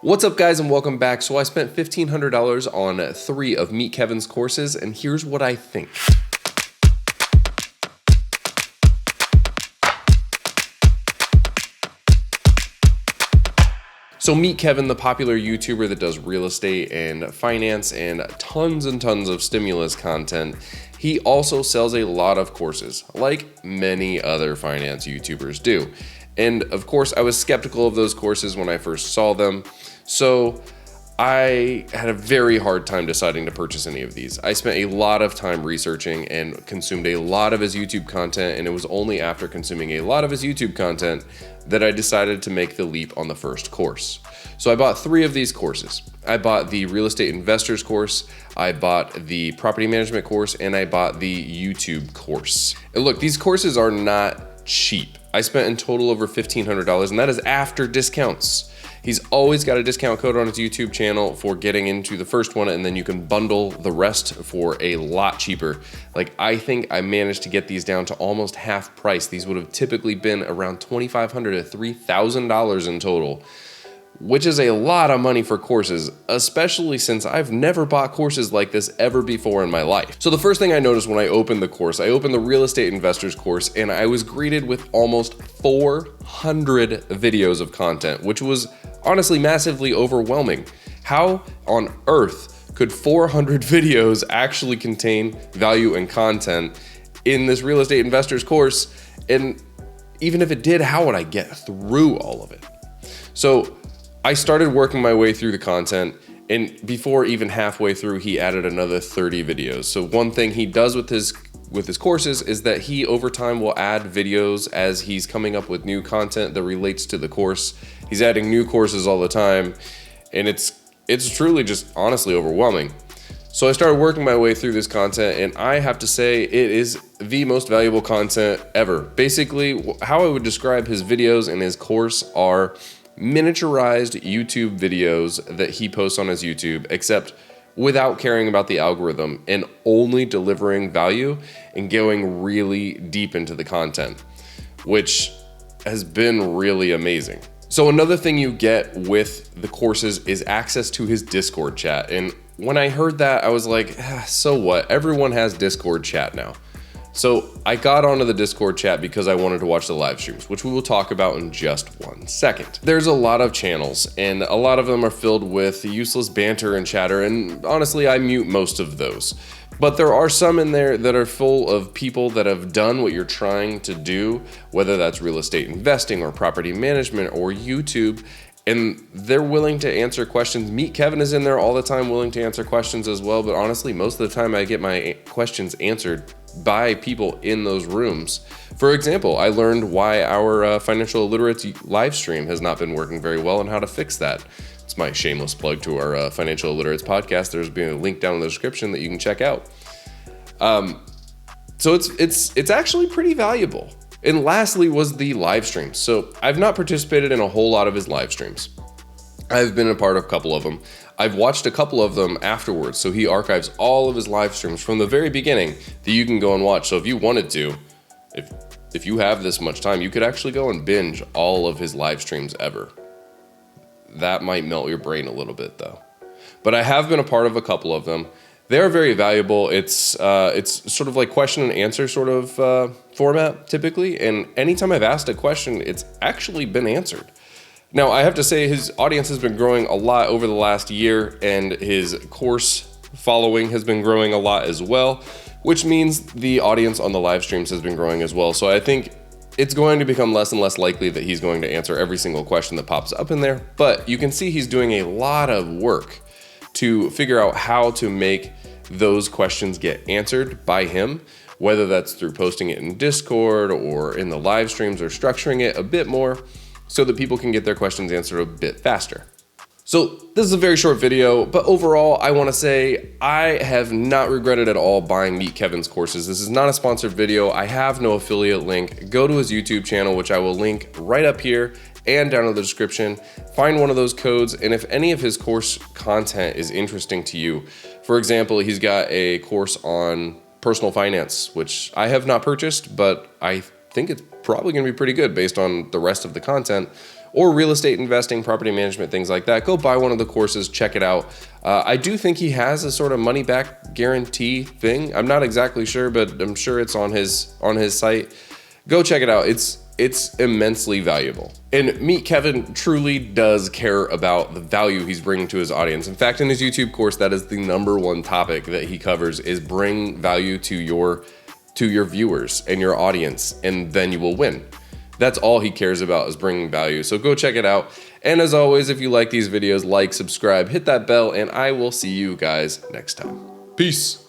What's up, guys, and welcome back. So I spent $1,500 on 3 of MeetKevin's courses, and here's what I think. So meet Kevin, the popular YouTuber that does real estate and finance and tons of stimulus content. He also sells a lot of courses, like many other finance YouTubers do. And of course, I was skeptical of those courses when I first saw them. So I had a very hard time deciding to purchase any of these. I spent a lot of time researching and consumed a lot of his YouTube content, and it was only after consuming a lot of his YouTube content that I decided to make the leap on the first course. So I bought 3 of these courses. I bought the real estate investors course, I bought the property management course, and I bought the YouTube course. And look, these courses are not cheap. I spent in total over $1,500, and that is after discounts. He's always got a discount code on his YouTube channel for getting into the first one, and then you can bundle the rest for a lot cheaper. Like, I think I managed to get these down to almost half price. These would have typically been around $2,500 to $3,000 in total, which is a lot of money for courses, especially since I've never bought courses like this ever before in my life. So the first thing I noticed when I opened the course, I opened the real estate investors course, and I was greeted with almost 400 videos of content, which was honestly massively overwhelming. How on earth could 400 videos actually contain value and content in this real estate investors course? And even if it did, how would I get through all of it? So I started working my way through the content, and before even halfway through, he added another 30 videos. So one thing he does with his courses is that he over time will add videos as he's coming up with new content that relates to the course. He's adding new courses all the time, and it's truly just honestly overwhelming. So I started working my way through this content, and I have to say it is the most valuable content ever. Basically, how I would describe his videos and his course are miniaturized YouTube videos that he posts on his YouTube, except without caring about the algorithm and only delivering value and going really deep into the content, which has been really amazing. So another thing you get with the courses is access to his Discord chat. And when I heard that, I was like, so what? Everyone has Discord chat now. So I got onto the Discord chat because I wanted to watch the live streams, which we will talk about in just 1 second. There's a lot of channels, and a lot of them are filled with useless banter and chatter, and honestly, I mute most of those. But there are some in there that are full of people that have done what you're trying to do, whether that's real estate investing or property management or YouTube, and they're willing to answer questions. Meet Kevin is in there all the time willing to answer questions as well, but honestly, most of the time I get my questions answered by people in those rooms. For example, I learned why our financial illiteracy live stream has not been working very well and how to fix that. It's my shameless plug to our Financial Illiterates podcast. There's been a link down in the description that you can check out. So it's actually pretty valuable. And lastly was the live streams. So I've not participated in a whole lot of his live streams. I've been a part of a couple of them. I've watched a couple of them afterwards. So he archives all of his live streams from the very beginning that you can go and watch. So if you wanted to, if you have this much time, you could actually go and binge all of his live streams ever. That might melt your brain a little bit though. But I have been a part of a couple of them. They're very valuable. It's sort of like question and answer sort of format typically. And anytime I've asked a question, it's actually been answered. Now, I have to say his audience has been growing a lot over the last year, and his course following has been growing a lot as well, which means the audience on the live streams has been growing as well. So I think it's going to become less and less likely that he's going to answer every single question that pops up in there. But you can see he's doing a lot of work to figure out how to make those questions get answered by him, whether that's through posting it in Discord or in the live streams or structuring it a bit more so that people can get their questions answered a bit faster. So this is a very short video, but overall, I want to say I have not regretted at all buying Meet Kevin's courses. This is not a sponsored video. I have no affiliate link. Go to his YouTube channel, which I will link right up here and down in the description. Find one of those codes, and if any of his course content is interesting to you, for example, he's got a course on personal finance, which I have not purchased, but I think it's probably going to be pretty good based on the rest of the content. or real estate investing, property management, things like that, go buy one of the courses, check it out. I do think he has a sort of money back guarantee thing. I'm not exactly sure, but I'm sure it's on his site. Go check it out. It's immensely valuable. And Meet Kevin truly does care about the value he's bringing to his audience. In fact, in his YouTube course, that is the #1 topic that he covers, is bring value to your viewers and your audience, and then you will win. That's all he cares about, is bringing value. So go check it out. And as always, if you like these videos, like, subscribe, hit that bell, and I will see you guys next time. Peace.